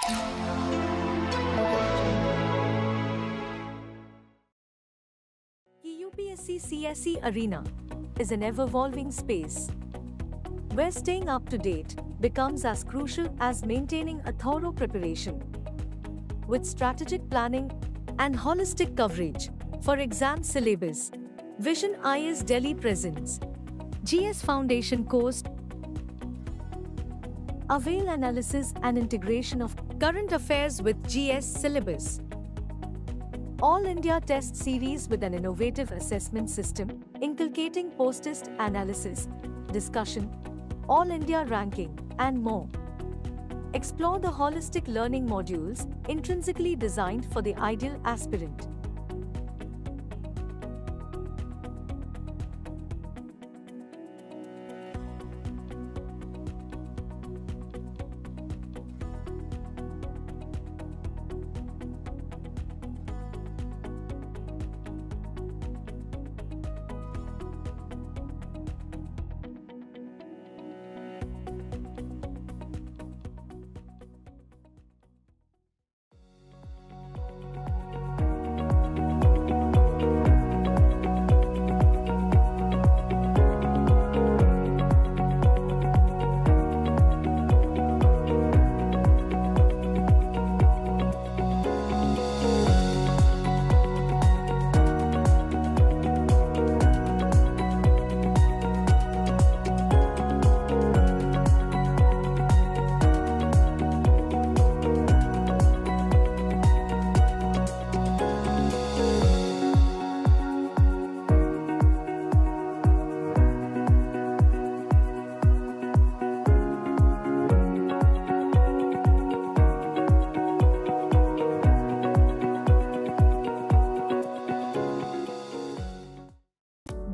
The UPSC CSE arena is an ever-evolving space where staying up to date becomes as crucial as maintaining a thorough preparation. With strategic planning and holistic coverage for exam syllabus, Vision IAS Delhi presents GS Foundation course. Avail analysis and integration of current affairs with GS syllabus. All India test series with an innovative assessment system, inculcating post-test analysis, discussion, All India ranking, and more. Explore the holistic learning modules intrinsically designed for the ideal aspirant.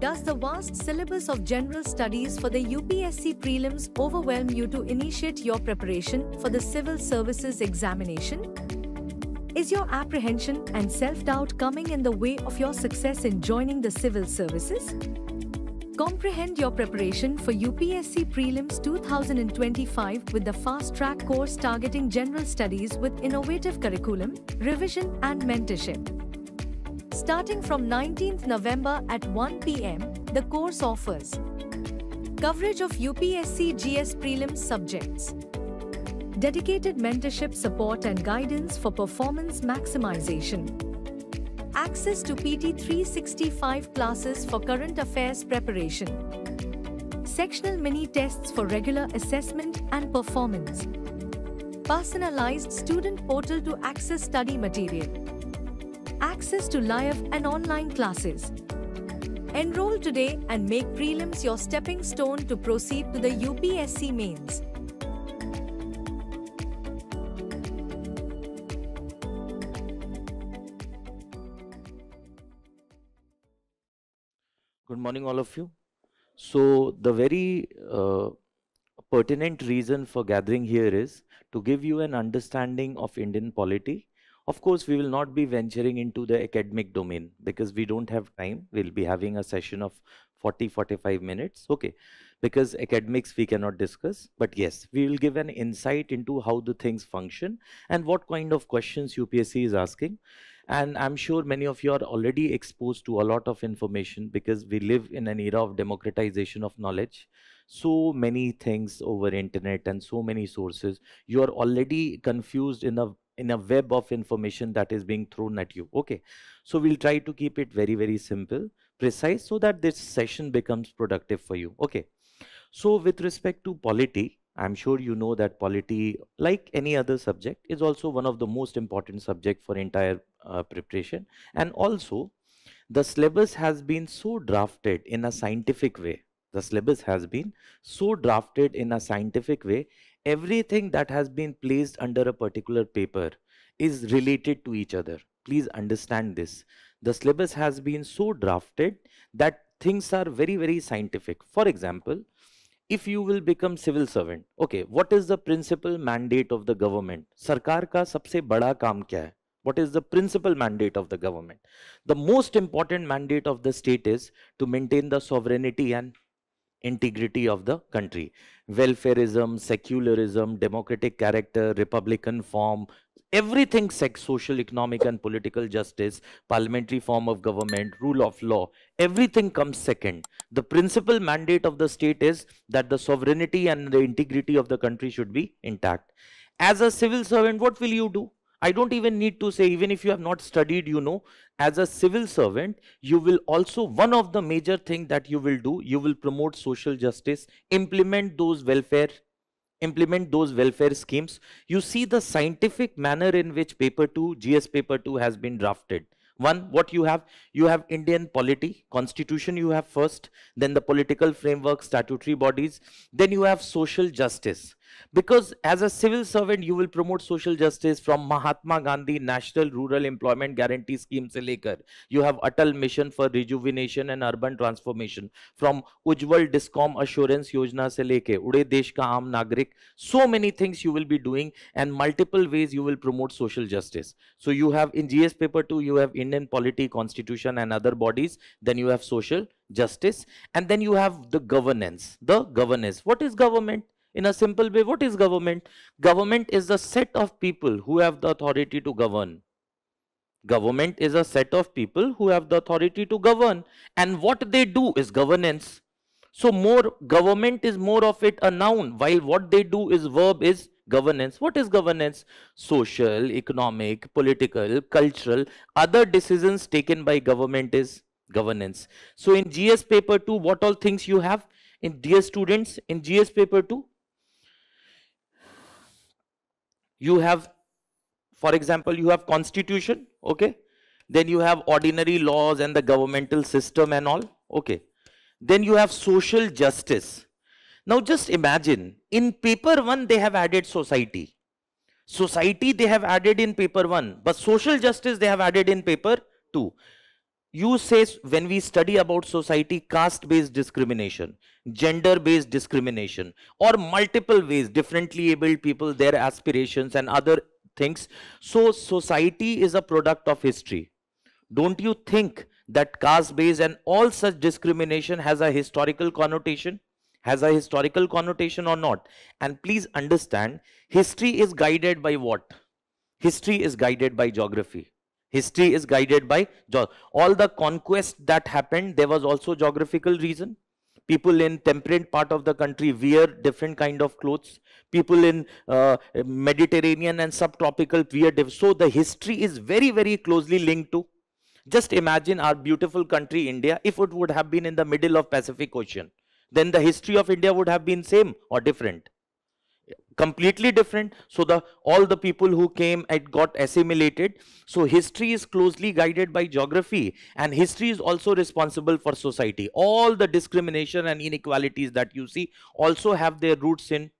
Does the vast syllabus of general studies for the UPSC prelims overwhelm you to initiate your preparation for the civil services examination? Is your apprehension and self-doubt coming in the way of your success in joining the civil services? Comprehend your preparation for UPSC Prelims 2025 with the fast-track course targeting general studies with innovative curriculum, revision and mentorship. Starting from 19th November at 1 p.m., the course offers coverage of UPSC GS Prelims subjects, dedicated mentorship support and guidance for performance maximization, access to PT 365 classes for current affairs preparation, sectional mini tests for regular assessment and performance, personalized student portal to access study material, access to live and online classes. Enroll today and make prelims your stepping stone to proceed to the UPSC mains. Good morning, all of you. So the very pertinent reason for gathering here is to give you an understanding of Indian polity. Of course, we will not be venturing into the academic domain because we don't have time. We'll be having a session of 40-45 minutes, okay, because academics we cannot discuss. But yes, we will give an insight into how the things function and what kind of questions UPSC is asking. And I'm sure many of you are already exposed to a lot of information because we live in an era of democratization of knowledge. So many things over internet and so many sources. You are already confused in a web of information that is being thrown at you. Okay, so we'll try to keep it very, very simple, precise, so that this session becomes productive for you. Okay, so with respect to polity, I'm sure you know that polity, like any other subject, is also one of the most important subject for entire preparation. And also, the syllabus has been so drafted in a scientific way. The syllabus has been so drafted in a scientific way. Everything that has been placed under a particular paper is related to each other. Please understand this. The syllabus has been so drafted that things are very, very scientific. For example, if you will become civil servant, okay, what is the principal mandate of the government? Sarkar ka sabse bada kaam kya hai? What is the principal mandate of the government? The most important mandate of the state is to maintain the sovereignty and integrity of the country. Welfareism, secularism, democratic character, republican form, everything, social, economic and political justice, parliamentary form of government, rule of law, everything comes second. The principal mandate of the state is that the sovereignty and the integrity of the country should be intact. As a civil servant, what will you do? I don't even need to say, even if you have not studied, you know, as a civil servant, you will also, one of the major thing that you will do, you will promote social justice, implement those welfare schemes. You see the scientific manner in which paper 2, GS paper 2 has been drafted. One, what you have Indian polity, constitution you have first, then the political framework, statutory bodies, then you have social justice. Because as a civil servant, you will promote social justice from Mahatma Gandhi National Rural Employment Guarantee Scheme se lekar. You have Atal Mission for Rejuvenation and Urban Transformation. From Ujjwal Discom Assurance Yojana se leke, Ude Desh ka Aam Nagrik. So many things you will be doing, and multiple ways you will promote social justice. So you have in GS paper 2, you have Indian polity, constitution and other bodies. Then you have social justice. And then you have the governance. The governance. What is government? In a simple way, what is government? Government is a set of people who have the authority to govern. Government is a set of people who have the authority to govern. And what they do is governance. So more government is more of it a noun, while what they do is verb is governance. What is governance? Social, economic, political, cultural, other decisions taken by government is governance. So in GS paper 2, what all things you have? In dear students, in GS paper 2, you have, for example, you have constitution, okay? Then you have ordinary laws and the governmental system and all, okay? Then you have social justice. Now just imagine, in paper 1 they have added society. Society they have added in paper 1, but social justice they have added in paper 2. You say, when we study about society, caste-based discrimination, gender-based discrimination, or multiple ways, differently abled people, their aspirations and other things. So society is a product of history. Don't you think that caste-based and all such discrimination has a historical connotation? Has a historical connotation or not? And please understand, history is guided by what? History is guided by geography. History is guided by all the conquest that happened. There was also geographical reason. People in temperate part of the country wear different kind of clothes. People in Mediterranean and subtropical wear different. So the history is very, very closely linked to. Just imagine our beautiful country, India, if it would have been in the middle of Pacific Ocean, then the history of India would have been same or different. Completely different. So all the people who came and got assimilated. So history is closely guided by geography, and history is also responsible for society. All the discrimination and inequalities that you see also have their roots in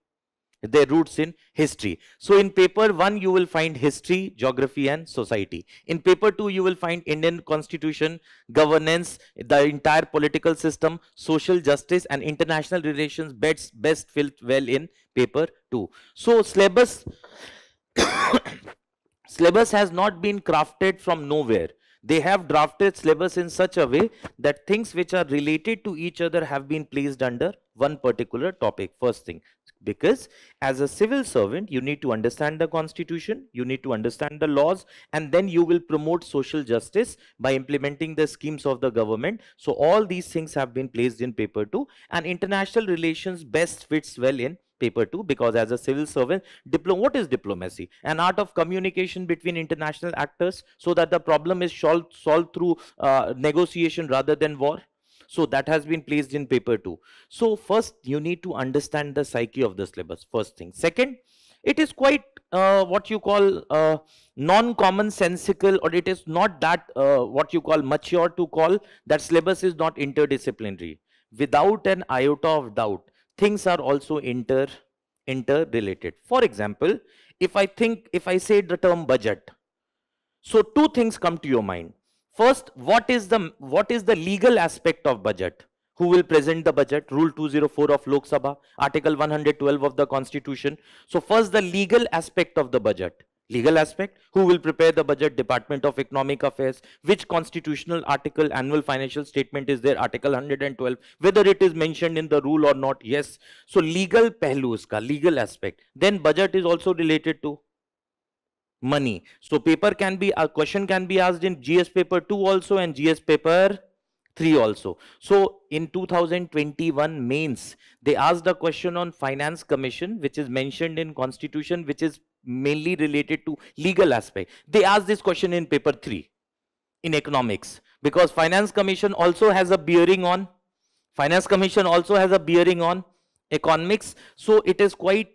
history. So in paper 1 you will find history, geography and society. In paper 2 you will find Indian constitution, governance, the entire political system, social justice and international relations best fit well in paper 2. So syllabus syllabus has not been crafted from nowhere. They have drafted syllabus in such a way that things which are related to each other have been placed under one particular topic. First thing, because as a civil servant, you need to understand the constitution, you need to understand the laws, and then you will promote social justice by implementing the schemes of the government. So all these things have been placed in paper 2, and international relations best fits well in paper 2, because as a civil servant, what is diplomacy? An art of communication between international actors so that the problem is solved through negotiation rather than war. So that has been placed in paper 2. So first you need to understand the psyche of the syllabus, first thing. Second, it is quite what you call non-commonsensical, or it is not that what you call mature to call that syllabus is not interdisciplinary. Without an iota of doubt, things are also interrelated. For example, if I say the term budget, so two things come to your mind. First, what is the legal aspect of budget? Who will present the budget? Rule 204 of Lok Sabha, Article 112 of the Constitution. So first, the legal aspect of the budget. Legal aspect, who will prepare the budget? Department of Economic Affairs. Which constitutional article? Annual financial statement is there, article 112, whether it is mentioned in the rule or not? Yes. So legal pehlu uska, legal aspect. Then budget is also related to money. So paper can be, a question can be asked in GS paper 2 also and GS paper 3 also. So in 2021 mains, they asked a question on Finance Commission, which is mentioned in Constitution, which is mainly related to legal aspect. They asked this question in paper 3 in economics, because Finance Commission also has a bearing on economics. So it is quite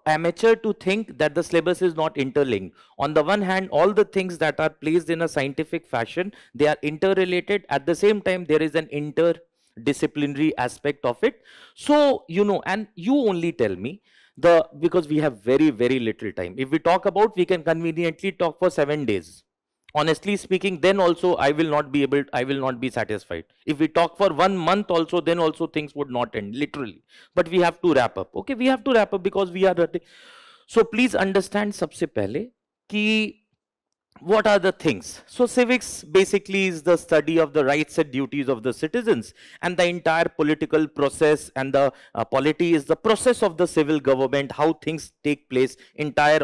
amateur to think that the syllabus is not interlinked. On the one hand, all the things that are placed in a scientific fashion, they are interrelated. At the same time, there is an interdisciplinary aspect of it. So, you know, and you only tell me, because we have very, very little time. If we talk about, we can conveniently talk for 7 days. Honestly speaking, then also I will not be satisfied. If we talk for 1 month also, then also things would not end, literally. But we have to wrap up. Okay, we have to wrap up because we are running. So please understand, sabse pehle, ki what are the things? So civics basically is the study of the rights and duties of the citizens, and the entire political process, and the polity is the process of the civil government, how things take place,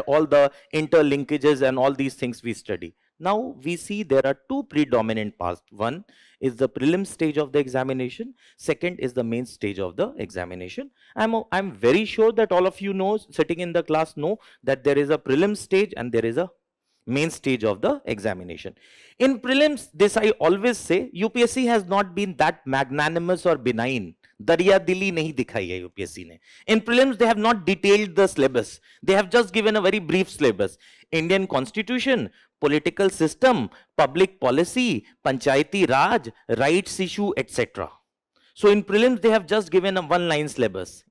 all the interlinkages and all these things we study. Now we see there are two predominant paths. One is the prelim stage of the examination. Second is the main stage of the examination. I'm very sure that all of you know, sitting in the class, know that there is a prelim stage and there is a main stage of the examination. In prelims, this I always say, UPSC has not been that magnanimous or benign. Darya dili nahi dikhai hai UPSC ne. In prelims, they have not detailed the syllabus. They have just given a very brief syllabus. Indian Constitution, political system, public policy, panchayati raj, rights issue, etc. So in prelims, they have just given a one-line syllabus.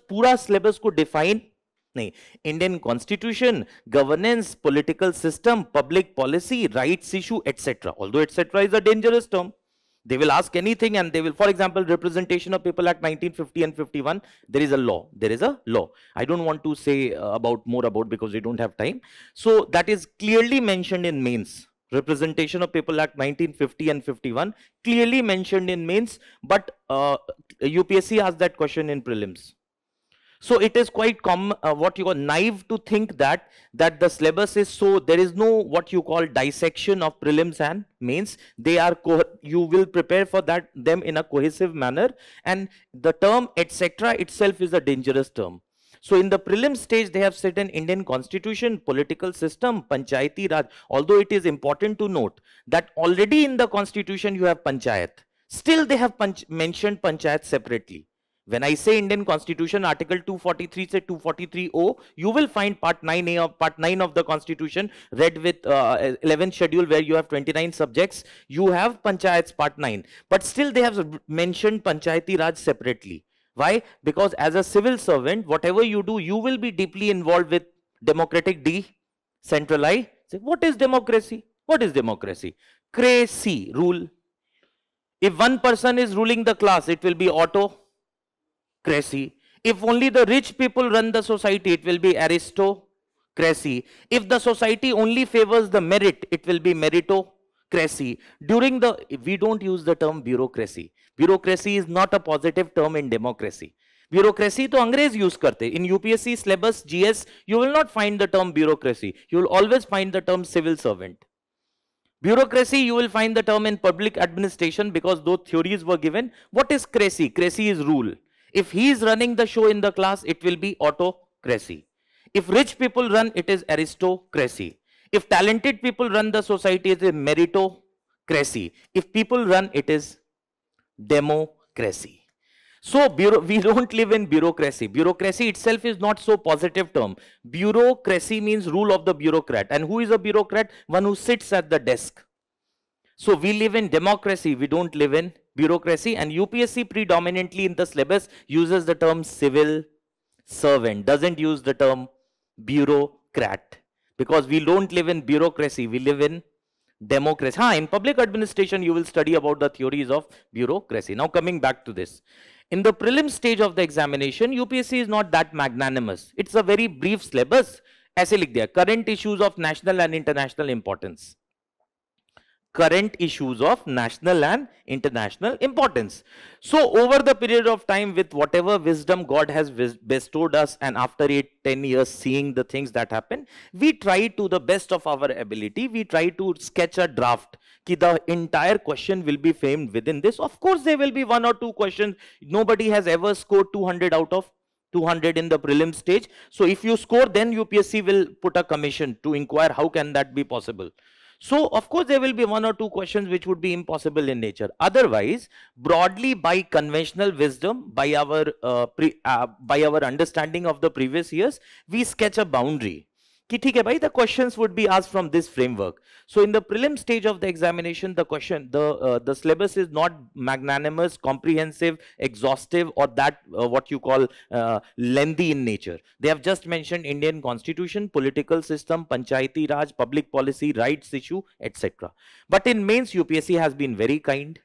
Pura syllabus ko define nahi. Indian Constitution, governance, political system, public policy, rights issue, etc. Although etc. is a dangerous term. They will ask anything, and they will, for example, Representation of People Act 1950 and 51, there is a law. I don't want to say more about because we don't have time. So that is clearly mentioned in mains. Representation of People Act 1950 and 51, clearly mentioned in mains, but UPSC asked that question in prelims. So it is quite naive to think that the syllabus is so, there is no what you call dissection of prelims and mains. They are, you will prepare for them in a cohesive manner, and the term etc. itself is a dangerous term. So in the prelim stage, they have set an Indian Constitution, political system, panchayati raj. Although it is important to note that already in the Constitution you have panchayat, still they have mentioned panchayat separately. When I say Indian Constitution, Article 243 से 243O, you will find Part 9 of the Constitution read with 11th schedule, where you have 29 subjects. You have Panchayats Part 9, but still they have mentioned Panchayati Raj separately. Why? Because as a civil servant, whatever you do, you will be deeply involved with democratic decentralized. What is democracy? What is democracy? Crazy rule. If one person is ruling the class, it will be autocracy. If only the rich people run the society, it will be aristocracy. If the society only favors the merit, it will be meritocracy. We don't use the term bureaucracy. Bureaucracy is not a positive term in democracy. Bureaucracy to Angrez use karte. In UPSC syllabus GS, you will not find the term bureaucracy. You will always find the term civil servant. Bureaucracy, you will find the term in public administration, because those theories were given. What is crazy? Crazy is rule. If he is running the show in the class, it will be autocracy. If rich people run, it is aristocracy. If talented people run the society, it is meritocracy. If people run, it is democracy. So we don't live in bureaucracy. Bureaucracy itself is not so positive term. Bureaucracy means rule of the bureaucrat. And who is a bureaucrat? One who sits at the desk. So we live in democracy. We don't live in bureaucracy. And UPSC predominantly in the syllabus uses the term civil servant, doesn't use the term bureaucrat, because we don't live in bureaucracy. We live in democracy. In public administration, you will study about the theories of bureaucracy. Now coming back to this. In the prelim stage of the examination, UPSC is not that magnanimous. It's a very brief syllabus. ऐसे लिख दिया, current issues of national and international importance. Current issues of national and international importance. So over the period of time, with whatever wisdom God has bestowed us, and after 8-10 years seeing the things that happen, we try to the best of our ability, we try to sketch a draft ki the entire question will be framed within this. Of course there will be 1 or 2 questions. Nobody has ever scored 200 out of 200 in the prelim stage. So if you score, then UPSC will put a commission to inquire how can that be possible. So of course there will be 1 or 2 questions which would be impossible in nature. Otherwise, broadly by conventional wisdom, by our understanding of the previous years, we sketch a boundary. कि ठीक है भाई, the questions would be asked from this framework. So in the prelim stage of the examination, the syllabus is not magnanimous, comprehensive, exhaustive, or that what you call lengthy in nature. They have just mentioned Indian constitution, political system, panchayati raj, public policy, rights issue, etc. But in mains, UPSC has been very kind.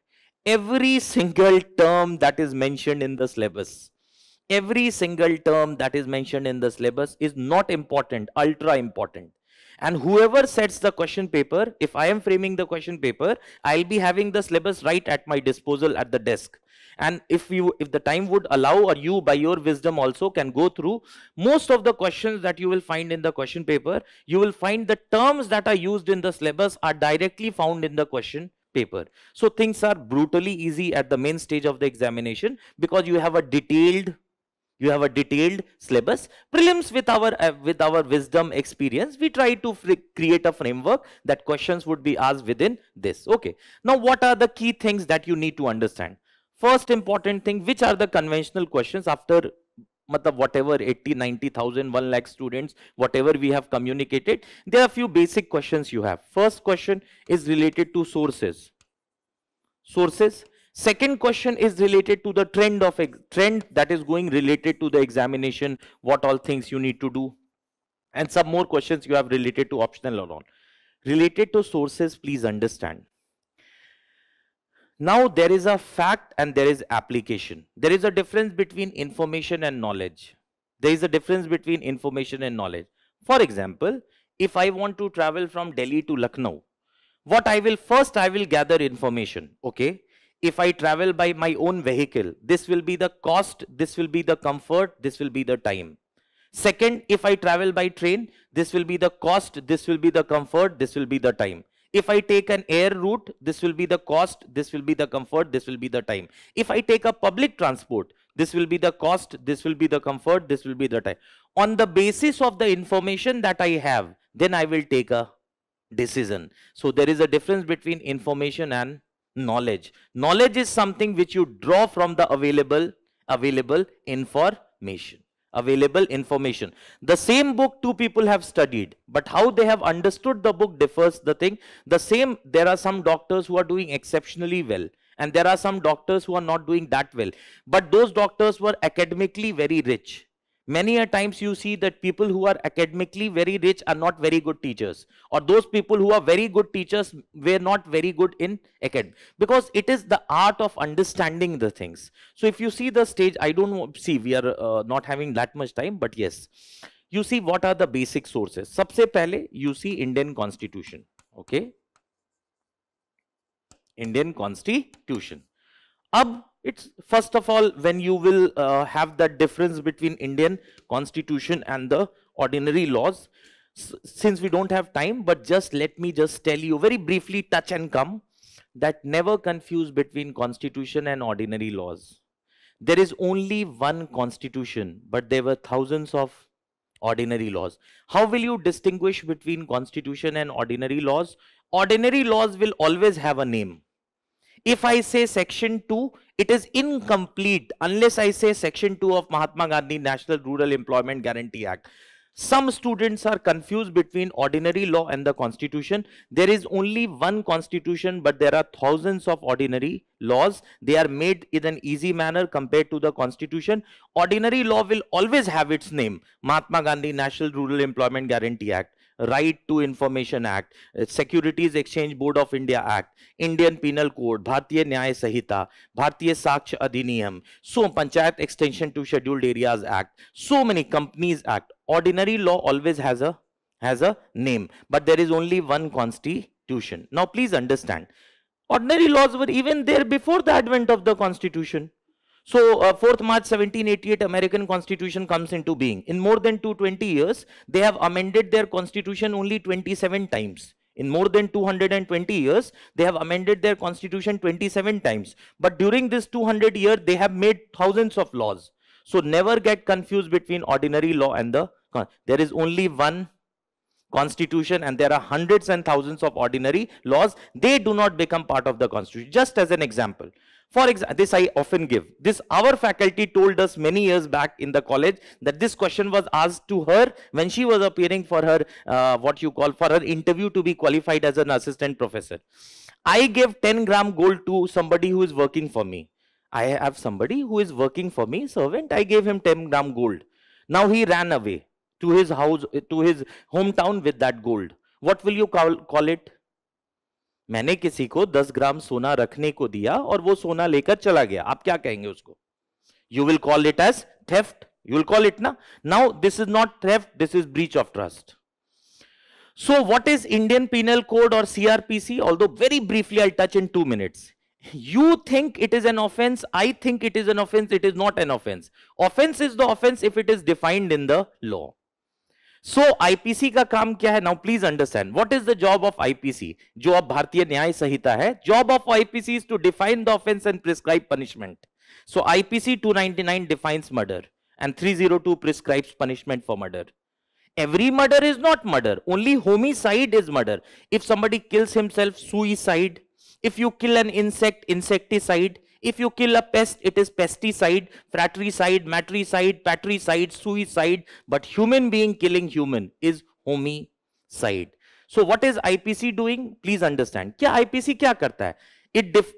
Every single term that is mentioned in the syllabus, every single term that is mentioned in the syllabus is not important, ultra important. And whoever sets the question paper, if I am framing the question paper, I'll be having the syllabus right at my disposal at the desk. And if the time would allow, or you by your wisdom also can go through most of the questions that you will find in the question paper, you will find the terms that are used in the syllabus are directly found in the question paper. So things are brutally easy at the main stage of the examination because you have a detailed syllabus. Prelims, with our wisdom, experience, we try to create a framework that questions would be asked within this. Okay. Now, what are the key things that you need to understand? First important thing, which are the conventional questions after whatever 80, 90,000, 1 lakh students, whatever we have communicated, there are a few basic questions you have. First question is related to sources. Second question is related to the trend that is going related to the examination, what all things you need to do. And some more questions you have related to optional or not. Related to sources, please understand. Now there is a fact and there is application. There is a difference between information and knowledge. There is a difference between information and knowledge. For example, if I want to travel from Delhi to Lucknow, I will gather information, okay? If I travel by my own vehicle, this will be the cost, this will be the comfort, this will be the time. Second, if I travel by train, this will be the cost, this will be the comfort, this will be the time. If I take an air route, this will be the cost, this will be the comfort, this will be the time. If I take a public transport, this will be the cost, this will be the comfort, this will be the time. On the basis of the information that I have, then I will take a decision. So there is a difference between information and knowledge. Knowledge is something which you draw from the available information. The same book 2 people have studied, but how they have understood the book differs. There are some doctors who are doing exceptionally well, and there are some doctors who are not doing that well, but those doctors were academically very rich. Many a times you see that people who are academically very rich are not very good teachers, or those people who are very good teachers were not very good in academic, because it is the art of understanding the things. So if you see the stage, I don't know, see we are not having that much time, but yes, you see what are the basic sources. Sabse pehle you see Indian Constitution, okay? Indian Constitution. It's first of all, when you will have the difference between Indian Constitution and the ordinary laws. Since we don't have time, but let me tell you very briefly, touch and come, that never confuse between Constitution and ordinary laws. There is only one Constitution, but there were thousands of ordinary laws. How will you distinguish between Constitution and ordinary laws? Ordinary laws will always have a name. If I say Section 2, it is incomplete unless I say Section 2 of Mahatma Gandhi National Rural Employment Guarantee Act. Some students are confused between ordinary law and the Constitution. There is only one Constitution, but there are thousands of ordinary laws. They are made in an easy manner compared to the Constitution. Ordinary law will always have its name, Mahatma Gandhi National Rural Employment Guarantee Act. Right to Information Act, Securities Exchange Board of India Act, Indian Penal Code, Bharatiya Nyaya Sahita, Bharatiya Saksh Adhiniyam, so Panchayat Extension to Scheduled Areas Act, so many Companies Act. Ordinary law always has a name, but there is only one constitution. Now please understand, ordinary laws were even there before the advent of the constitution. So 4th March 1788 American Constitution comes into being. In more than 220 years, they have amended their constitution only 27 times. In more than 220 years, they have amended their constitution 27 times. But during this 200 years, they have made thousands of laws. So never get confused between ordinary law and there is only one constitution, and there are hundreds and thousands of ordinary laws. They do not become part of the constitution. Just as an example. For example, this I often give. This our faculty told us many years back in the college that this question was asked to her when she was appearing for her for her interview to be qualified as an assistant professor. I give 10-gram gold to somebody who is working for me. I have somebody who is working for me, servant. I gave him 10-gram gold. Now he ran away to his house, to his hometown with that gold. What will you call it? मैंने किसी को 10 ग्राम सोना रखने को दिया और वो सोना लेकर चला गया. आप क्या कहेंगे उसको? You will call it as theft. You will call it na. Now this is not theft. This is breach of trust. So what is Indian Penal Code or CRPC? Although very briefly I'll touch in 2 minutes. You think it is an offense. I think it is an offense. It is not an offense. Offense is the offense if it is defined in the law. So IPC का काम क्या है? Now please understand what is the job of IPC. जो अब भारतीय न्याय संहिता है, job of IPC is to define the offense and prescribe punishment. So IPC 299 defines murder and 302 prescribes punishment for murder. Every murder is not murder. Only homicide is murder. If somebody kills himself, suicide. If you kill an insect, insecticide. If you kill a pest, it is pesticide, fratricide, matricide, patricide, suicide. But human being killing human is homicide. So what is IPC doing? Please understand. क्या IPC क्या करता है?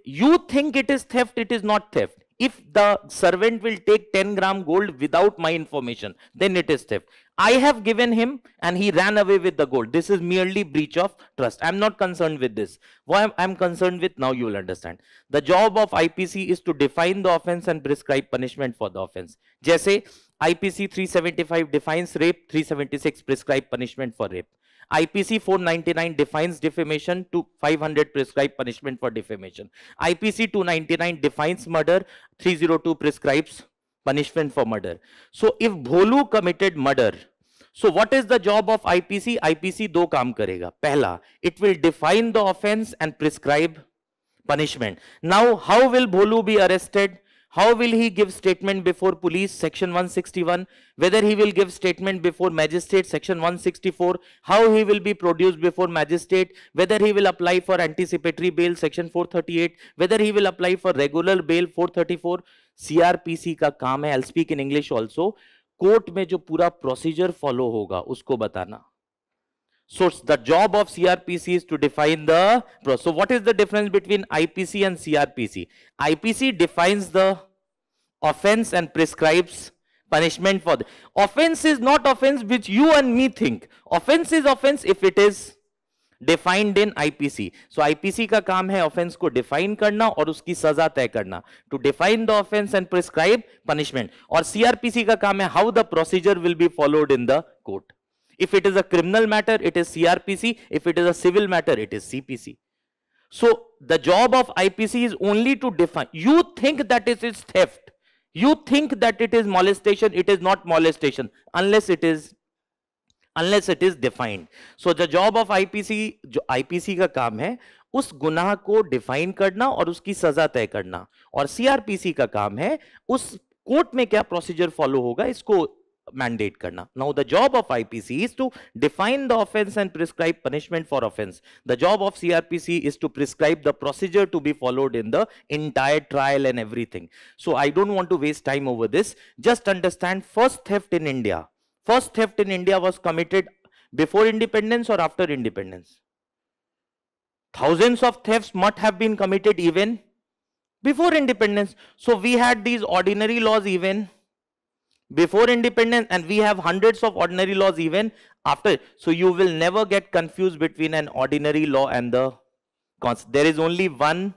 You think it is theft, it is not theft. If the servant will take 10-gram gold without my information, then it is theft. I have given him and he ran away with the gold. This is merely breach of trust. I'm not concerned with this. What I'm concerned with, now you will understand. The job of IPC is to define the offense and prescribe punishment for the offense. जैसे IPC 375 defines rape, 376 prescribe punishment for rape. IPC 499 defines defamation, to 500 prescribe punishment for defamation. IPC 299 defines murder, 302 prescribes punishment for murder. So if Bholu committed murder, so what is the job of IPC? IPC दो काम करेगा. पहला, it will define the offense and prescribe punishment. Now how will Bholu be arrested? How will he give statement before police? Section 161. Whether he will give statement before magistrate? Section 164. How he will be produced before magistrate? Whether he will apply for anticipatory bail? Section 438. Whether he will apply for regular bail? 434. CRPC का काम है. I'll speak in English also. Court में जो पूरा procedure follow होगा उसको बताना. So the job of CRPC is to define the process. So what is the difference between IPC and CRPC? IPC defines the offense and prescribes punishment for the offense. Is not offense which you and me think. Offense is offense if it is defined in IPC. So IPC का काम है offense को define करना और उसकी सजा तय करना. To define the offense and prescribe punishment. और CRPC का काम है how the procedure will be followed in the court. If it is a criminal matter, it is CRPC. If it is a civil matter, it is CPC. So the job of IPC is only to define. You think that it is theft. You think that it is molestation. It is not molestation unless it is defined. So the job of IPC, जो IPC का काम है उस गुनाह को define करना और उसकी सजा तय करना. और CRPC का काम है उस कोर्ट में क्या प्रोसीजर फॉलो होगा इसको mandate karna. Now the job of IPC is to define the offense and prescribe punishment for offense. The job of CRPC is to prescribe the procedure to be followed in the entire trial and everything. So I don't want to waste time over this. Just understand, first theft in India. First theft in India was committed before independence or after independence? Thousands of thefts must have been committed even before independence. So we had these ordinary laws even before independence, and we have hundreds of ordinary laws even after. So you will never get confused between an ordinary law and the there is only one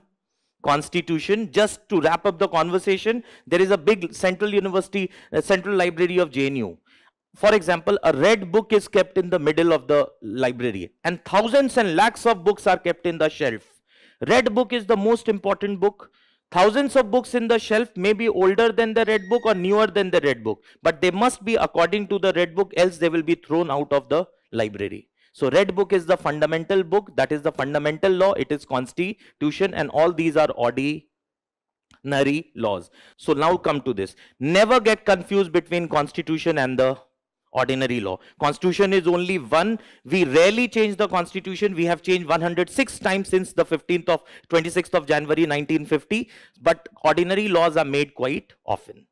constitution. Just to wrap up the conversation, there is a big central university, central library of JNU. For example, a red book is kept in the middle of the library, and thousands and lakhs of books are kept in the shelf. Red book is the most important book. Thousands of books in the shelf may be older than the red book or newer than the red book, but they must be according to the red book, else they will be thrown out of the library. So red book is the fundamental book, that is the fundamental law, it is constitution, and all these are ordinary laws. So now come to this. Never get confused between constitution and the ordinary law. Constitution is only one. We rarely change the constitution. We have changed 106 times since the 26th of January 1950, but ordinary laws are made quite often.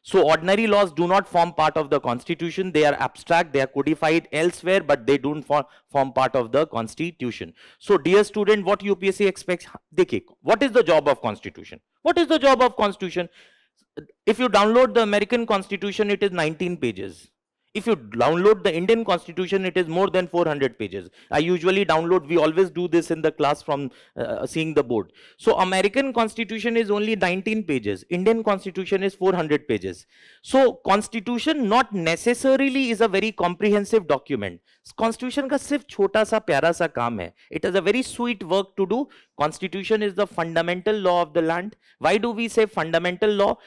So ordinary laws do not form part of the constitution. They are abstract, they are codified elsewhere, but they don't form part of the constitution. So dear student, what UPSC expects? Dekhiye, what is the job of constitution? What is the job of constitution? If you download the American Constitution, it is 19 pages. If you download the Indian Constitution, it is more than 400 pages. I usually download, we always do this in the class from seeing the board. So American Constitution is only 19 pages. Indian Constitution is 400 pages. So Constitution not necessarily is a very comprehensive document. Constitution का सिर्फ छोटा सा प्यारा सा काम है. It is a very sweet work to do. Constitution is the fundamental law of the land. Why do we say fundamental law?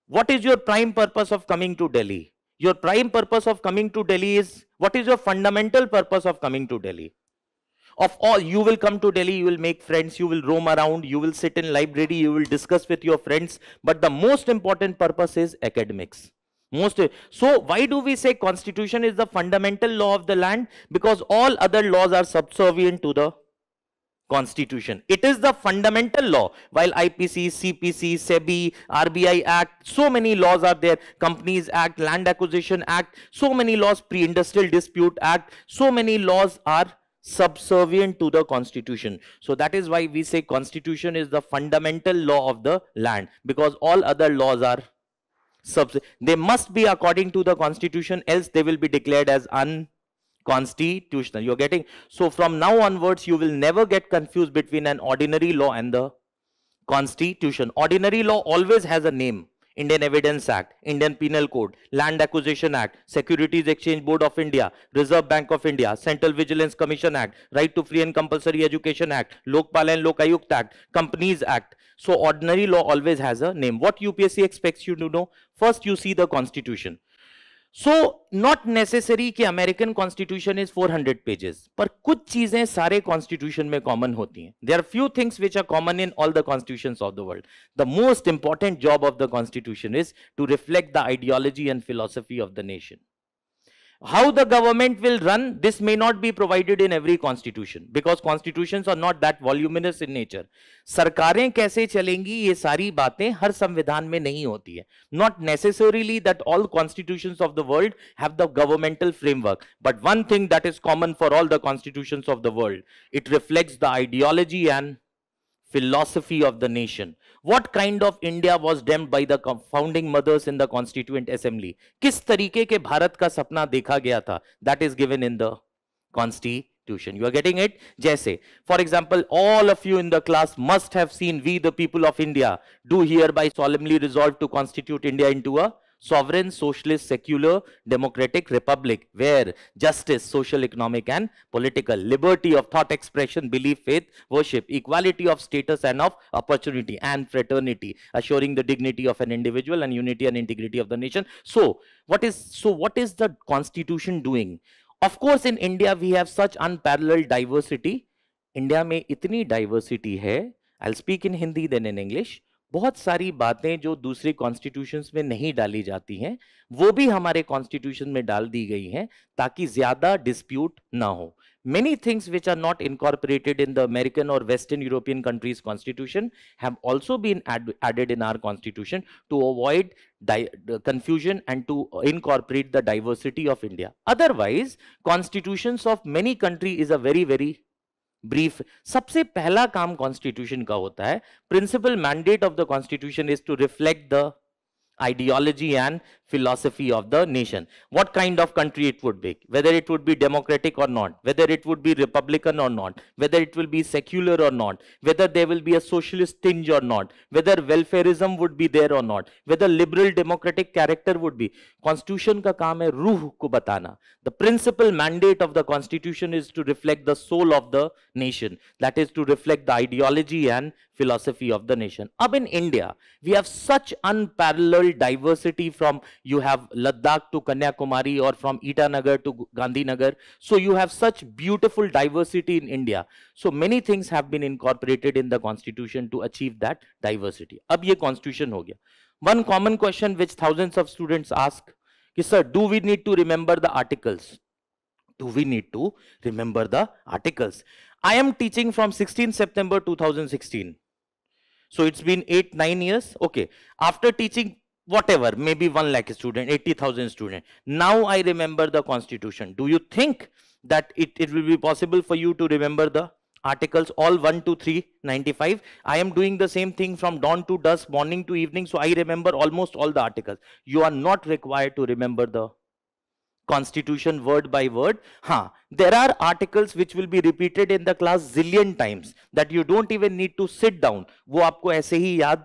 What is your prime purpose of coming to Delhi? Your prime purpose of coming to Delhi is, what is your fundamental purpose of coming to Delhi? Of all, you will come to Delhi, you will make friends, you will roam around, you will sit in library, you will discuss with your friends, but the most important purpose is academics. So why do we say constitution is the fundamental law of the land? Because all other laws are subservient to the constitution. It is the fundamental law. While IPC, CPC, SEBI, RBI Act, so many laws are there. Companies Act, Land Acquisition Act, so many laws, Pre-Industrial Dispute Act, so many laws are subservient to the constitution. So that is why we say constitution is the fundamental law of the land, because all other laws are they must be according to the constitution, else they will be declared as unconstitutional. You're getting? So from now onwards, you will never get confused between an ordinary law and the constitution. Ordinary law always has a name. Indian Evidence Act, Indian Penal Code, Land Acquisition Act, Securities Exchange Board of India, Reserve Bank of India, Central Vigilance Commission Act, Right to Free and Compulsory Education Act, Lokpal and Lokayukt Act, Companies Act. So ordinary law always has a name. What UPSC expects you to know? First, you see the constitution. So not necessary कि American Constitution is 400 pages, पर कुछ चीजें सारे Constitution में common होती हैं. There are few things which are common in all the constitutions of the world. The most important job of the Constitution is to reflect the ideology and philosophy of the nation. How the government will run, this may not be provided in every constitution, because constitutions are not that voluminous in nature. सरकारें कैसे चलेंगी, ये सारी बातें हर संविधान में नहीं होती है. Not necessarily that all constitutions of the world have the governmental framework, but one thing that is common for all the constitutions of the world, it reflects the ideology and philosophy of the nation. What kind of India was dreamt by the founding mothers in the Constituent Assembly? किस तरीके के भारत का सपना देखा गया था? That is given in the Constitution. You are getting it? जैसे, for example, all of you in the class must have seen "We the people of India do hereby solemnly resolve to constitute India into a sovereign, socialist, secular, democratic republic, where justice, social, economic and political, liberty of thought expression, belief, faith, worship, equality of status and of opportunity and fraternity, assuring the dignity of an individual and unity and integrity of the nation." So what is the constitution doing? Of course, in India we have such unparalleled diversity. India में इतनी diversity है. I'll speak in Hindi then in English. बहुत सारी बातें जो दूसरे constitutions में नहीं डाली जाती हैं, वो भी हमारे कॉन्स्टिट्यूशन में डाल दी गई हैं ताकि ज्यादा डिस्प्यूट ना हो. Many things which are not incorporated in the American or Western European countries' constitution have also been added in our constitution to avoid confusion and to incorporate the diversity of India. Otherwise, constitutions of many countries is a very brief. सबसे पहला काम constitution का होता है, principal mandate of the constitution is to reflect the ideology and philosophy of the nation. What kind of country it would be, whether it would be democratic or not, whether it would be republican or not, whether it will be secular or not, whether there will be a socialist tinge or not, whether welfareism would be there or not, whether liberal democratic character would be. Constitution का काम है रूह को बताना. The principal mandate of the constitution is to reflect the soul of the nation, that is to reflect the ideology and philosophy of the nation. Ab in India, we have such unparalleled diversity, from you have Ladakh to Kanyakumari, or from Itanagar to Gandhinagar. So you have such beautiful diversity in India. So many things have been incorporated in the constitution to achieve that diversity. Ab ye constitution ho gaya. One common question which thousands of students ask, ki sir, do we need to remember the articles? Do we need to remember the articles? I am teaching from 16 September 2016. So it's been 8-9 years. Okay. After teaching whatever, maybe 1 lakh student, 80,000 student. Now I remember the constitution. Do you think that it will be possible for you to remember the articles, all 1 to 3, 95? I am doing the same thing from dawn to dusk, morning to evening. So I remember almost all the articles. You are not required to remember the constitution word by word. There are articles which will be repeated in the class zillion times that you don't even need to sit down. वो आपको ऐसे ही याद,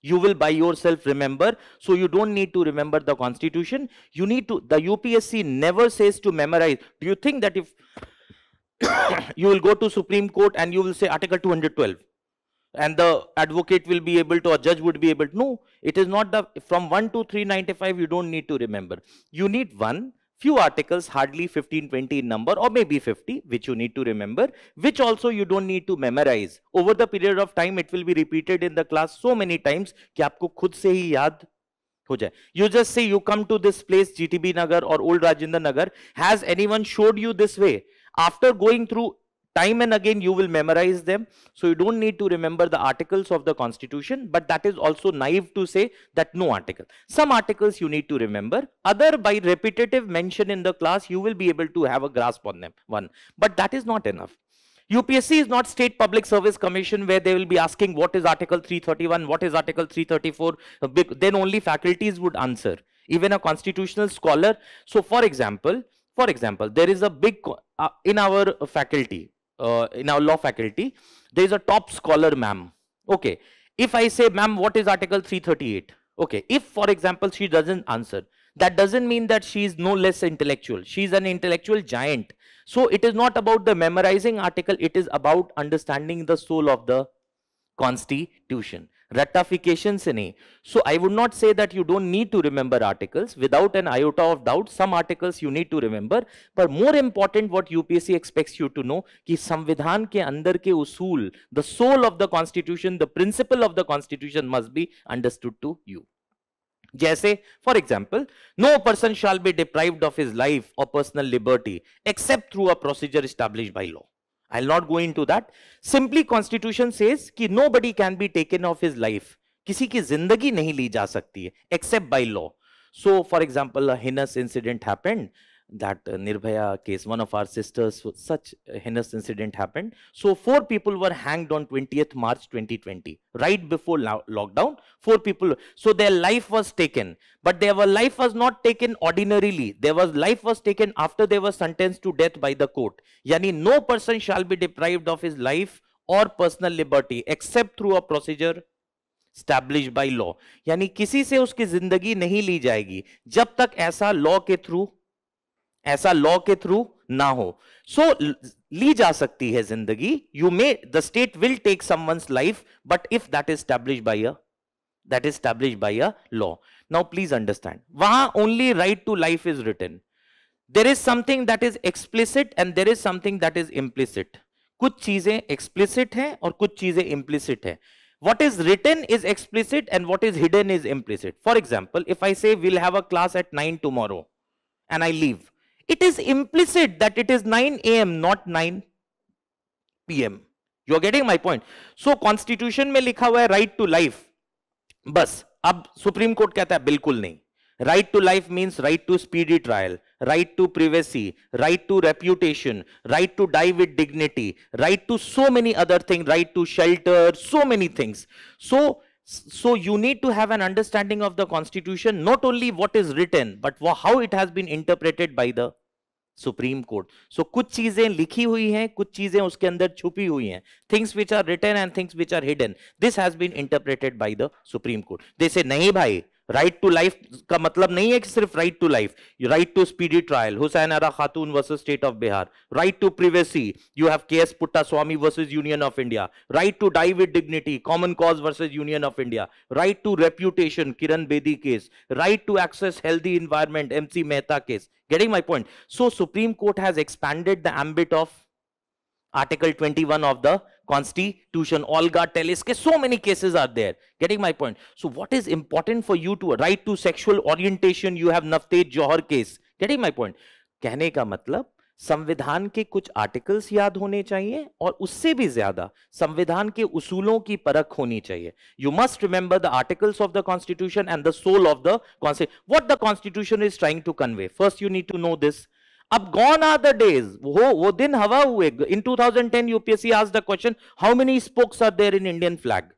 you will by yourself remember. So you don't need to remember the constitution. You need to, the UPSC never says to memorize. Do you think that if you will go to Supreme Court and you will say Article 212 and the advocate will be able to, or judge would be able to? No, it is not. The from 1 to 395 you don't need to remember. You need few articles, hardly 15-20 in number, or maybe 50, which you need to remember, which also you don't need to memorize. Over the period of time, it will be repeated in the class so many times कि आपको खुद से ही याद हो जाए. You just say you come to this place, GTB Nagar or Old Rajendra Nagar. Has anyone showed you this way? After going through time and again, you will memorize them. So you don't need to remember the articles of the constitution, but that is also naive to say that no article. Some articles you need to remember. Other, by repetitive mention in the class, you will be able to have a grasp on them. But that is not enough. UPSC is not State Public Service Commission where they will be asking what is Article 331, what is Article 334. Then only faculties would answer. Even a constitutional scholar. So for example, there is a big, in our faculty, in our law faculty, there is a top scholar ma'am. Okay. If I say, ma'am, what is Article 338? Okay. If, for example, she doesn't answer, that doesn't mean that she is no less intellectual. She is an intellectual giant. So it is not about the memorizing article. It is about understanding the soul of the constitution. Ratification se nahi. So I would not say that you don't need to remember articles. Without an iota of doubt, some articles you need to remember. But more important, what UPSC expects you to know, कि संविधान के अंदर के उसूल, the soul of the constitution, the principle of the constitution must be understood to you. जैसे, for example, no person shall be deprived of his life or personal liberty except through a procedure established by law. I'll not go into that. Simply constitution says कि nobody can be taken of his life. किसी की जिंदगी नहीं ली जा सकती है except by law. So for example, a heinous incident happened, that Nirbhaya case, one of our sisters, such a heinous incident happened. So 4 people were hanged on 20th March 2020, right before lockdown. 4 people. So their life was taken, but their life was not taken ordinarily. Life was taken after they were sentenced to death by the court. Yani no person shall be deprived of his life or personal liberty except through a procedure established by law. यानी किसी से उसकी जिंदगी नहीं ली जाएगी जब तक ऐसा लॉ के थ्रू ना हो. सो ली जा सकती है जिंदगी. You may, the state will take someone's life, but if that is established by a law. Now please understand, वहां only right to life is written. There is something that is explicit and there is something that is implicit. कुछ चीजें explicit हैं और कुछ चीजें implicit हैं. What is written is explicit and what is hidden is implicit. For example, if I say we'll have a class at 9 tomorrow and I leave, it is implicit that it is 9 a.m. not 9 p.m. You are getting my point. So constitution में लिखा हुआ है right to life. बस अब supreme court कहता है बिल्कुल नहीं. Right to life means right to speedy trial, right to privacy, right to reputation, right to die with dignity, right to so many other things, right to shelter, so many things. So So you need to have an understanding of the constitution, not only what is written, but how it has been interpreted by the Supreme Court. So कुछ चीजें लिखी हुई हैं, कुछ चीजें उसके अंदर छुपी हुई हैं. Things which are written and things which are hidden, this has been interpreted by the Supreme Court. They say नहीं भाई, राइट टू लाइफ का मतलब नहीं है कि सिर्फ right to life. Right to speedy trial, Hussain Ara Khatoon versus State of Bihar. Right to privacy, you have KS Puttaswamy versus Union of India. Right to die with dignity, common cause versus Union of India. Right to reputation, Kiran Bedi case. Right to access healthy environment, MC Mehta case. Getting my point? So Supreme Court has expanded the ambit of Article 21 of the Constitution. Olga Teliske, so many cases are there. Getting my point? So what is important for you to right to sexual orientation? You have Navteej Johar case. Getting my point? कहने का मतलब संविधान के कुछ articles याद होने चाहिए और उससे भी ज्यादा संविधान के उसूलों की परख होनी चाहिए. You must remember the articles of the constitution and the soul of the constitution, what the constitution is trying to convey. First you need to know this. अब गॉन आर द डेज, वो दिन हवा हुए. In 2010 UPSC asked the question, how many spokes are there in Indian flag?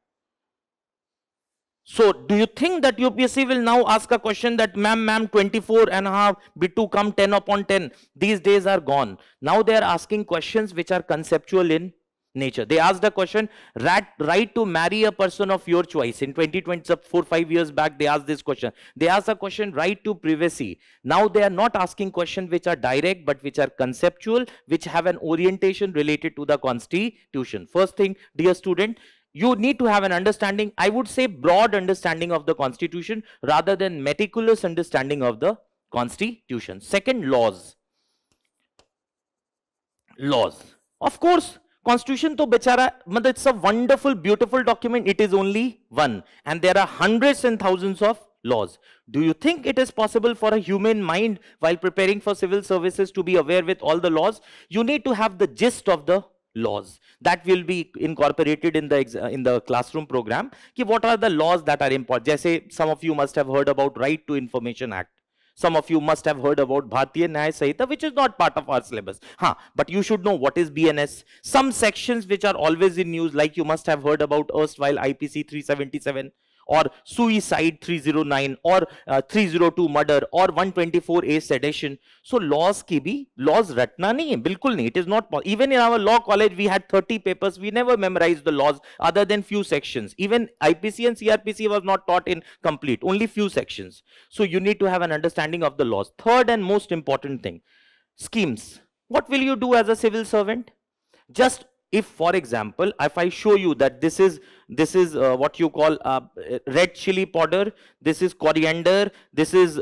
So do you think that UPSC will now ask a question that ma'am 24 and a half B2 come 10 upon 10? These days are gone. Now they are asking questions which are conceptual in nature. They asked a question, right to marry a person of your choice. In 2020, 4-5 years back, they asked this question. They asked a question, right to privacy. Now they are not asking questions which are direct, but which are conceptual, which have an orientation related to the Constitution. First thing, dear student, you need to have an understanding, I would say broad understanding of the Constitution rather than meticulous understanding of the Constitution. Second, laws. Laws. Of course, Constitution to bechara, it's a wonderful, beautiful document. It is only one. And there are hundreds and thousands of laws. Do you think it is possible for a human mind while preparing for civil services to be aware with all the laws? You need to have the gist of the laws. That will be incorporated in the classroom program. Ki what are the laws that are important? Jaise some of you must have heard about Right to Information Act. Some of you must have heard about Bharatiya Nyaya Sanhita, which is not part of our syllabus. But you should know what is BNS. Some sections which are always in news, like you must have heard about erstwhile IPC 377, or suicide 309, or 302 murder, or 124A sedition. So laws ki bhi, laws ratna nahi hai, bilkul nahi. It is not, even in our law college we had 30 papers, we never memorized the laws other than few sections. Even IPC and CRPC was not taught in complete, only few sections. So you need to have an understanding of the laws. Third and most important thing, schemes. What will you do as a civil servant? Just if, for example, if I show you that this is what you call red chili powder, this is coriander, this is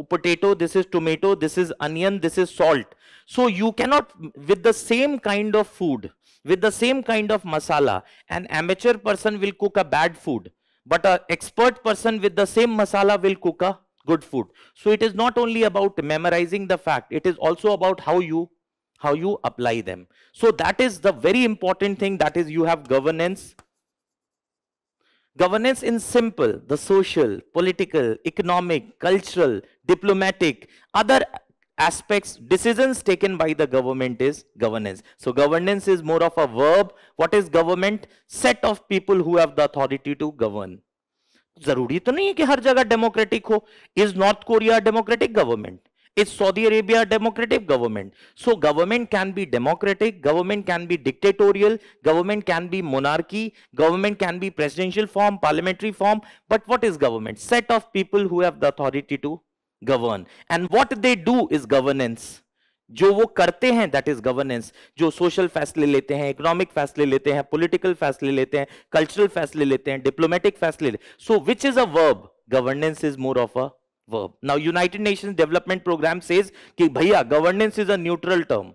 potato, this is tomato, this is onion, this is salt. So you cannot, with the same kind of food, with the same kind of masala, an amateur person will cook a bad food, but an expert person with the same masala will cook a good food. So it is not only about memorizing the fact, it is also about how you apply them. So that is the very important thing, that is you have governance. Governance in simple, the social, political, economic, cultural, diplomatic, other aspects, decisions taken by the government is governance. So governance is more of a verb. What is government? Set of people who have the authority to govern. जरूरी तो नहीं है कि हर जगह democratic हो. Is North Korea a democratic government? Is Saudi Arabia a democratic government? So government can be democratic, government can be dictatorial, government can be monarchy, government can be presidential form, parliamentary form. But what is government? Set of people who have the authority to govern. And what they do is governance. जो वो करते हैं, that is governance. जो social फैसले लेते हैं, economic फैसले लेते हैं, political फैसले लेते हैं, cultural फैसले लेते हैं, diplomatic फैसले लेते हैं. So which is a verb? Governance is more of a verb. Now United Nations Development Program says कि भैया governance is a neutral term.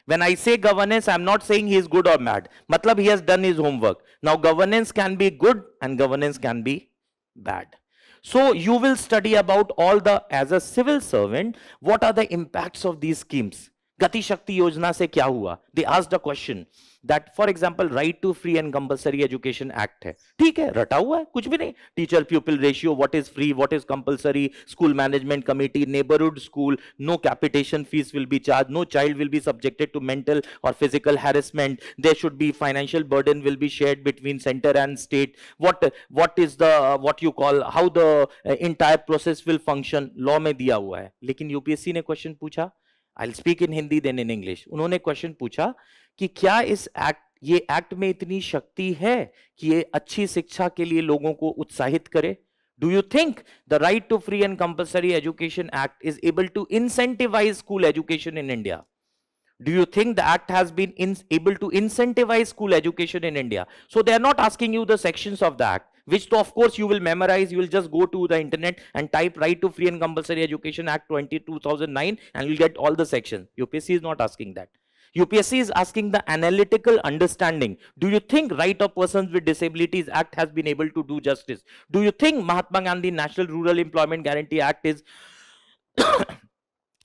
When I say governance, I'm not saying he is good or bad. मतलब he has done his homework. Now governance can be good and governance can be bad. So you will study about all the, as a civil servant, what are the impacts of these schemes. गति शक्ति योजना से क्या हुआ? They asked a question that, for example, right to free and compulsory education act है, ठीक है, रटा हुआ है, कुछ भी नहीं. Teacher प्यूपिल ratio, what is free, what is compulsory, school management committee, neighborhood school, no capitation fees will be charged, no child will be subjected to mental or physical harassment, there should be financial burden will be shared between center and state, what is the what you call, how the entire process will function, law में दिया हुआ है. लेकिन UPSC ने question पूछा, I'll speak in Hindi then in English. उन्होंने question पूछा कि क्या इस ये एक्ट में इतनी शक्ति है कि ये अच्छी शिक्षा के लिए लोगों को उत्साहित करे? Do you think the right to free and compulsory education act is able to incentivize school education in India? Do you think the act has been able to incentivize school education in India? So they are not asking you the sections of the act, which of course you will memorize. You will just go to the internet and type right to free and compulsory education act 2009 and you'll get all the sections. UPSC is not asking that. UPSC is asking the analytical understanding. Do you think Right of Persons with Disabilities Act has been able to do justice? Do you think Mahatma Gandhi National Rural Employment Guarantee Act is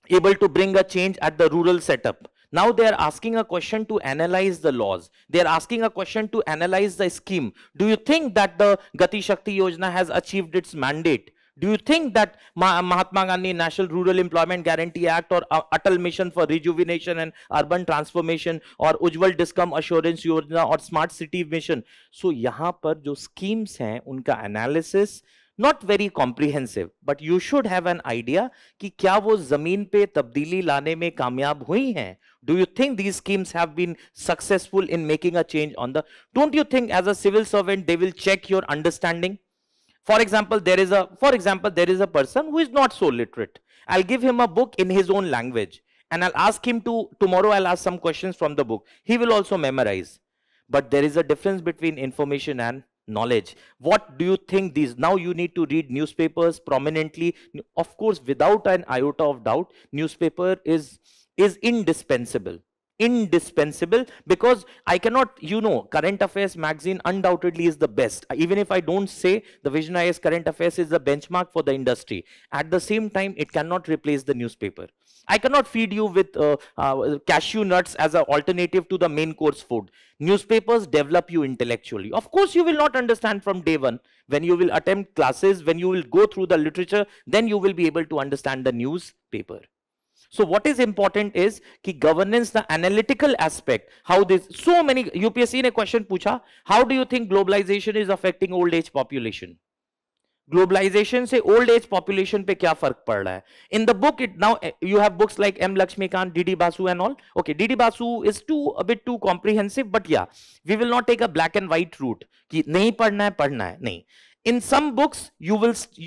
able to bring a change at the rural setup? Now they are asking a question to analyze the laws. They are asking a question to analyze the scheme. Do you think that the Gati Shakti Yojana has achieved its mandate? Do you think that Mahatma Gandhi National Rural Employment Guarantee Act or Atal Mission for Rejuvenation and Urban Transformation or Ujjwal Discom Assurance Yojana or Smart City Mission? So यहाँ पर जो schemes हैं उनका analysis not very comprehensive, but you should have an idea कि क्या वो जमीन पे तब्दीली लाने में कामयाब हुई हैं? Do you think these schemes have been successful in making a change on the? Don't you think as a civil servant they will check your understanding? For example, there is a person who is not so literate. I'll give him a book in his own language and I'll ask him to, tomorrow I'll ask some questions from the book. He will also memorize. But there is a difference between information and knowledge. What do you think these? Now you need to read newspapers prominently. Of course, without an iota of doubt, newspaper is indispensable. Indispensable, because I cannot, Current Affairs magazine undoubtedly is the best. Even if I don't say the Vision IAS Current Affairs is the benchmark for the industry, at the same time it cannot replace the newspaper. I cannot feed you with cashew nuts as an alternative to the main course food. Newspapers develop you intellectually. Of course you will not understand from day one. When you will attempt classes, when you will go through the literature, then you will be able to understand the newspaper. So what is important is कि governance, the analytical aspect, how this, so many, UPSC ने question पूछा, how do you think globalization is affecting old age population? Globalization से old age population पे क्या फर्क पड़ रहा है? In the book, now you have books like M. Lakshmikant, D.D. Basu and all. Okay, D.D. Basu is a bit too comprehensive, but yeah, we will not take a black and white route कि नहीं पढ़ना है, नहीं. In some books,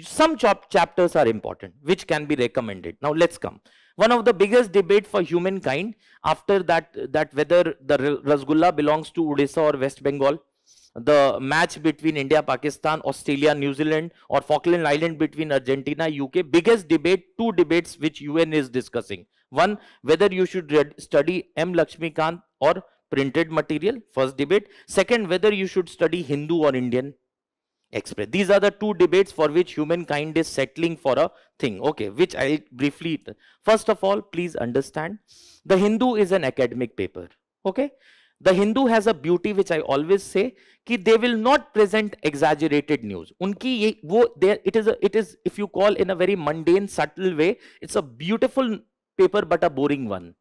some chapters are important, which can be recommended. Now let's come. One of the biggest debate for humankind after that whether the Rasgulla belongs to Odisha or West Bengal, the match between India, Pakistan, Australia, New Zealand, or Falkland Island between Argentina, UK, biggest debate, two debates which UN is discussing. One, whether you should study M. Lakshmikant or printed material, first debate. Second, whether you should study Hindu or Indian Express. These are the two debates for which humankind is settling for a thing. Okay, which I'll briefly. First of all, please understand, the Hindu is an academic paper. Okay, the Hindu has a beauty which I always say कि they will not present exaggerated news. उनकी it is if you call in a very mundane, subtle way, it's a beautiful paper but a boring one.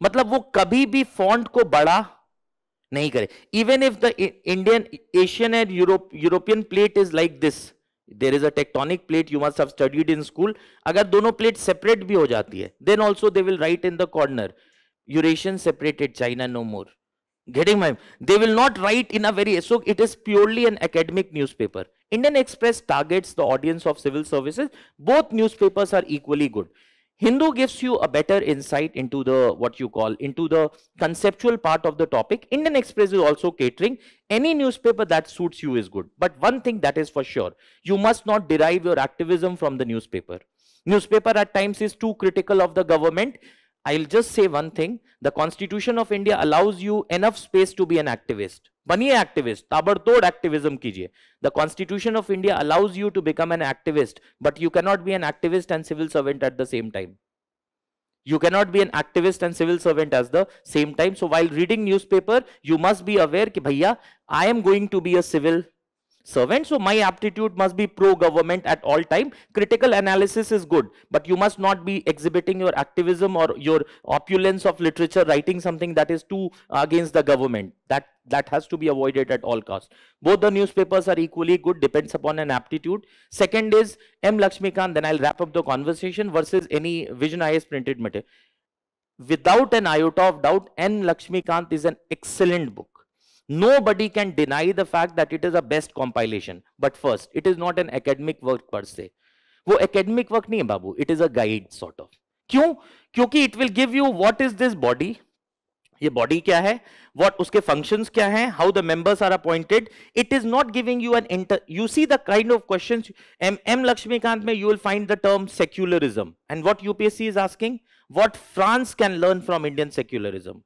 मतलब वो कभी भी font को बड़ा नहीं करे. Even if the Indian, Asian and European plate is like this, there is a tectonic plate you must have studied in school. अगर दोनों plate separate भी हो जाती है, then also they will write in the corner, Eurasian separated, China no more. Getting my? They will not write in a very, so it is purely an academic newspaper. Indian Express targets the audience of civil services. Both newspapers are equally good. Hindu gives you a better insight into the, into the conceptual part of the topic. Indian Express is also catering. Any newspaper that suits you is good. But one thing that is for sure, you must not derive your activism from the newspaper. Newspaper at times is too critical of the government. I'll just say one thing. The Constitution of India allows you enough space to be an activist. बनिए activist, ताबड़तोड़ activism कीजिए. The Constitution of India allows you to become an activist, but you cannot be an activist and civil servant at the same time. You cannot be an activist and civil servant at the same time. So while reading newspaper, you must be aware कि भैया, I am going to be a civil servant, so my aptitude must be pro-government at all time. Critical analysis is good, but you must not be exhibiting your activism or your opulence of literature, writing something that is too against the government. That has to be avoided at all costs. Both the newspapers are equally good, depends upon an aptitude. Second is M. Lakshmikant, then I'll wrap up the conversation, versus any Vision IAS printed material. Without an iota of doubt, M. Lakshmikant is an excellent book. Nobody can deny the fact that it is a best compilation. But first, it is not an academic work per se. वो academic work नहीं है बाबू. It is a guide sort of. क्यों? क्योंकि it will give you what is this body. ये body क्या है? What उसके functions क्या हैं? How the members are appointed. It is not giving you an you see the kind of questions. M. Lakshmikant में you will find the term secularism. And what UPSC is asking? What France can learn from Indian secularism.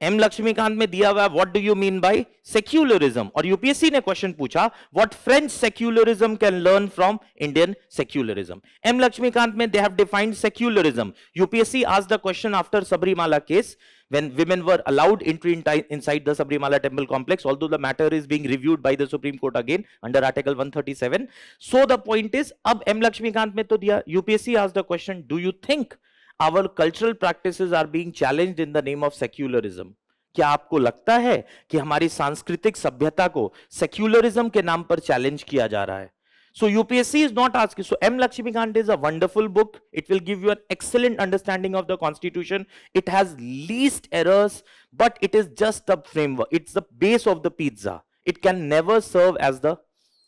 M. Lakshmikant में दिया हुआ what do you mean by secularism, और UPSC ने question पूछा what French secularism can learn from Indian secularism. M. Lakshmikant में they have defined secularism. UPSC asked the question after Sabrimala case when women were allowed entry inside the Sabrimala temple complex, although the matter is being reviewed by the Supreme Court again under Article 137. So the point is, अब M. Lakshmikant में तो दिया, UPSC asked the question, do you think our cultural practices are being challenged in the name of secularism? क्या आपको लगता है कि हमारी सांस्कृतिक सभ्यता को सेक्युलरिज्म के नाम पर चैलेंज किया जा रहा है? So UPSC is not asking. So M. Lakshmikant is a wonderful book. It will give you an excellent understanding of the constitution. It has least errors, but it is just the framework. It's the base of the pizza. It can never serve as the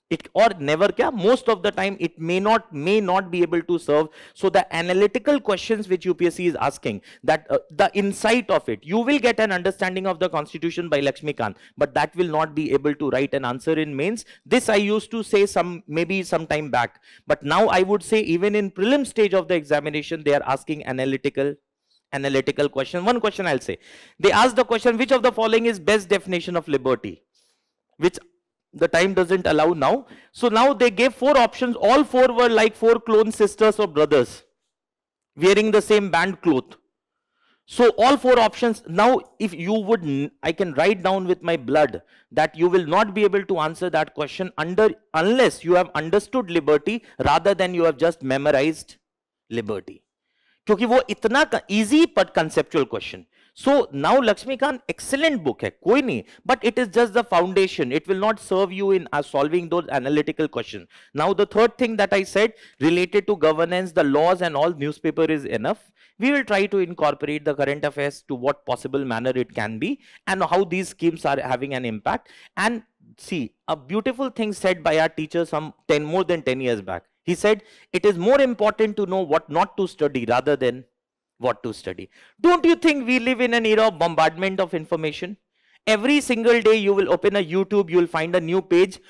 most of the time it may not be able to serve. So the analytical questions which UPSC is asking, that the insight of it, you will get an understanding of the constitution by Lakshmikant, but that will not be able to write an answer in mains. This I used to say maybe some time back, but now I would say even in prelim stage of the examination they are asking analytical question. One question I'll say, they ask the question, which of the following is best definition of liberty, which the time doesn't allow now. So now they gave 4 options. All 4 were like 4 clone sisters or brothers wearing the same band cloth. So all 4 options. Now if you would, I can write down with my blood that you will not be able to answer that question unless you have understood liberty rather than you have just memorized liberty. क्योंकि वो इतना easy but conceptual question. So now Lakshmikant, excellent book hai, koi nahi, but it is just the foundation. It will not serve you in solving those analytical questions. Now the third thing that I said related to governance, the laws and all, newspaper is enough. We will try to incorporate the current affairs to what possible manner it can be and how these schemes are having an impact. And see, a beautiful thing said by our teacher more than 10 years back. He said, it is more important to know what not to study rather than what to study. Don't you think we live in an era of bombardment of information? Every single day you will open a YouTube, you will find a new page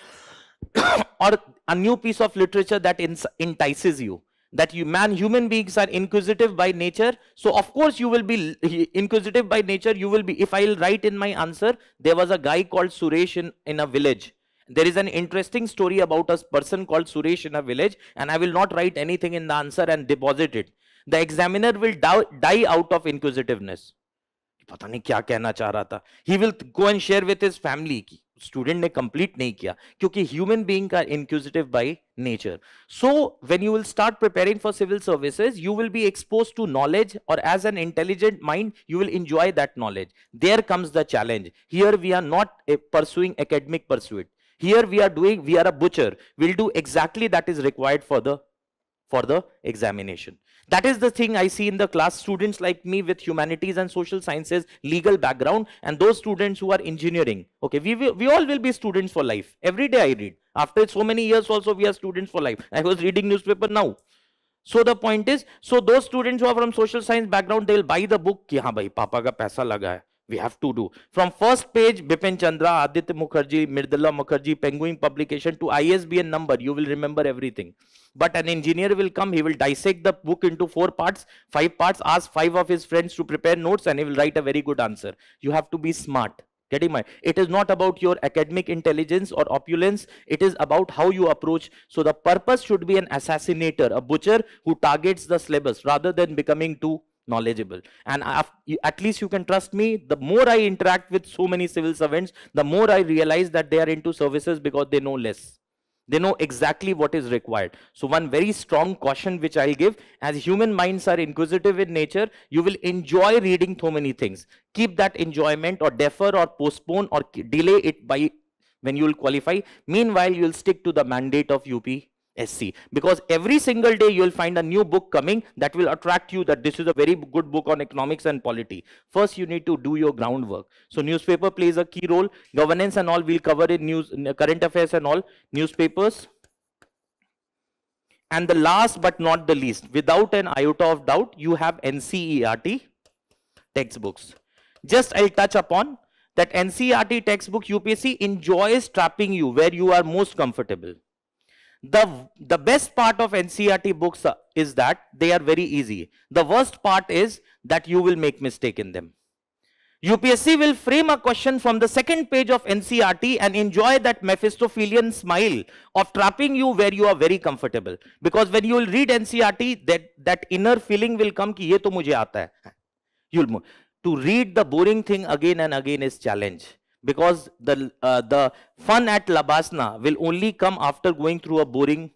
or a new piece of literature that entices you. That human beings are inquisitive by nature. So of course you will be inquisitive by nature. You will be, if I'll write in my answer, there was a guy called Suresh in a village. There is an interesting story about a person called Suresh in a village, and I will not write anything in the answer and deposit it. The examiner will die out of inquisitiveness. पता नहीं क्या कहना चाह रहा था. He will go and share with his family. Student ने complete नहीं किया क्योंकि human beings are inquisitive by nature. So when you will start preparing for civil services, you will be exposed to knowledge, or as an intelligent mind, you will enjoy that knowledge. There comes the challenge. Here we are not pursuing academic pursuit. Here we are a butcher. We'll do exactly that is required for the examination. That is the thing I see in the class, students like me with humanities and social sciences, legal background, and those students who are engineering. Okay, we all will be students for life. Every day I read. After so many years also we are students for life. I was reading newspaper now. So the point is, so those students who are from social science background, they will buy the book कि हाँ भाई पापा का पैसा लगा है. We have to do. From first page, Bipin Chandra, Aditya Mukherjee, Mridula Mukherjee, Penguin publication to ISBN number, you will remember everything. But an engineer will come, he will dissect the book into 4 parts, 5 parts, ask 5 of his friends to prepare notes, and he will write a very good answer. You have to be smart. Getting my, it is not about your academic intelligence or opulence, it is about how you approach. So the purpose should be an assassinator, a butcher who targets the syllabus rather than becoming too knowledgeable. And at least you can trust me, the more I interact with so many civil servants, the more I realize that they are into services because they know less. They know exactly what is required. So one very strong caution which I'll give, as human minds are inquisitive in nature, you will enjoy reading so many things. Keep that enjoyment, or defer or postpone or delay it by when you will qualify. Meanwhile, you will stick to the mandate of UPSC, because every single day you will find a new book coming that will attract you, that this is a very good book on economics and polity. First, you need to do your groundwork. So newspaper plays a key role. Governance and all we'll cover in news, current affairs and all, newspapers. And the last but not the least, without an iota of doubt, you have NCERT textbooks. Just I'll touch upon that NCERT textbook. UPSC enjoys trapping you where you are most comfortable. The best part of NCERT books is that they are very easy. The worst part is that you will make mistake in them. UPSC will frame a question from the second page of NCERT and enjoy that Mephistophelian smile of trapping you where you are very comfortable. Because when you will read NCERT, that inner feeling will come ki ye to mujhe aata hai. You'll move. To read the boring thing again and again is challenge. Because the fun at Labasna will only come after going through a boring,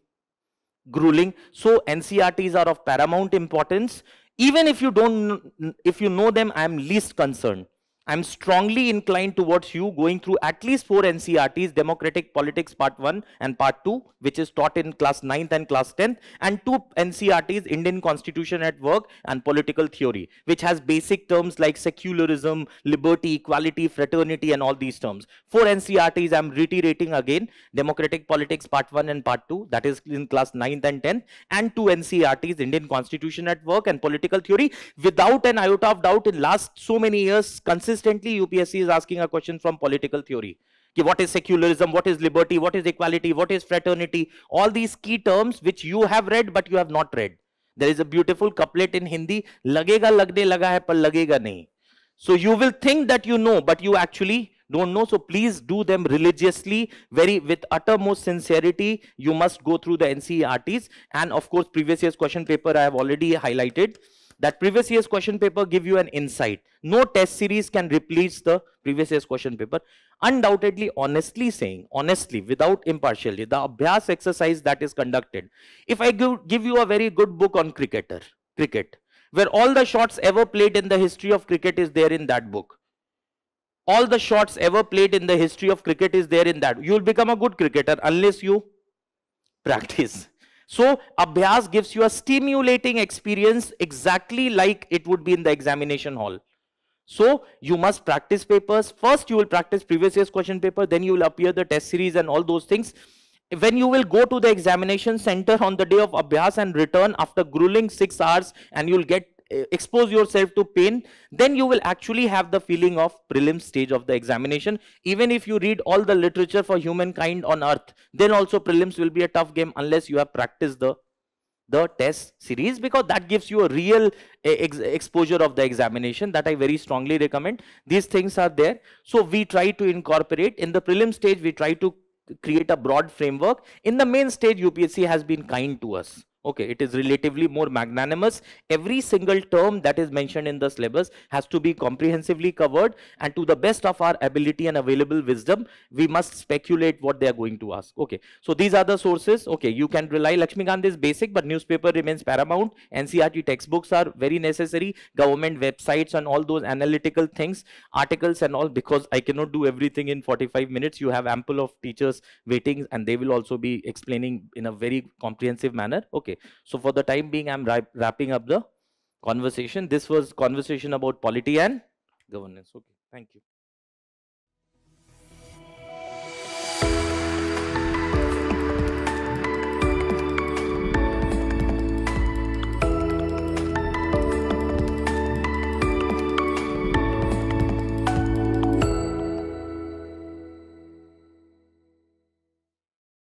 grueling. So NCERTs are of paramount importance. Even if you know them, I am least concerned. I'm strongly inclined towards you going through at least 4 NCERTs, Democratic Politics Part 1 and Part 2, which is taught in class 9th and class 10th, and 2 NCERTs, Indian Constitution at Work and Political Theory, which has basic terms like secularism, liberty, equality, fraternity, and all these terms. 4 NCERTs, I'm reiterating again, Democratic Politics Part 1 and Part 2, that is in class 9th and 10th, and 2 NCERTs, Indian Constitution at Work and Political Theory. Without an iota of doubt, in last so many years, consistently UPSC is asking a question from political theory. What is secularism, what is liberty, what is equality, what is fraternity, all these key terms which you have read but you have not read. There is a beautiful couplet in Hindi, lagega lagne laga hai par lagega nahi. So you will think that you know, but you actually don't know. So please do them religiously, with uttermost sincerity. You must go through the NCERTs, and of course previous year's question paper I have already highlighted. That previous year's question paper give you an insight. No test series can replace the previous year's question paper. Undoubtedly, honestly saying, honestly, without impartiality, the Abhyas exercise that is conducted. If I give you a very good book on cricket, where all the shots ever played in the history of cricket is there in that book. All the shots ever played in the history of cricket is there in that. You will become a good cricketer unless you practice. So Abhyas gives you a stimulating experience exactly like it would be in the examination hall. So you must practice papers. First you will practice previous year's question paper, then you will appear the test series and all those things. When you will go to the examination center on the day of Abhyas and return after grueling 6 hours, and you will expose yourself to pain, then you will actually have the feeling of prelim stage of the examination. Even if you read all the literature for humankind on earth, then also prelims will be a tough game unless you have practiced the test series, because that gives you a real exposure of the examination that I very strongly recommend. These things are there. So we try to incorporate in the prelim stage, we try to create a broad framework. In the main stage, UPSC has been kind to us. Okay, it is relatively more magnanimous. Every single term that is mentioned in the syllabus has to be comprehensively covered, and to the best of our ability and available wisdom, we must speculate what they are going to ask. Okay, so these are the sources. Okay, you can rely. Lakshmikant is basic, but newspaper remains paramount. NCERT textbooks are very necessary. Government websites and all those analytical things, articles and all, because I cannot do everything in 45 minutes. You have ample of teachers waiting, and they will also be explaining in a very comprehensive manner. Okay. So for the time being, I'm wrapping up the conversation. This was conversation about polity and governance. Okay, thank you.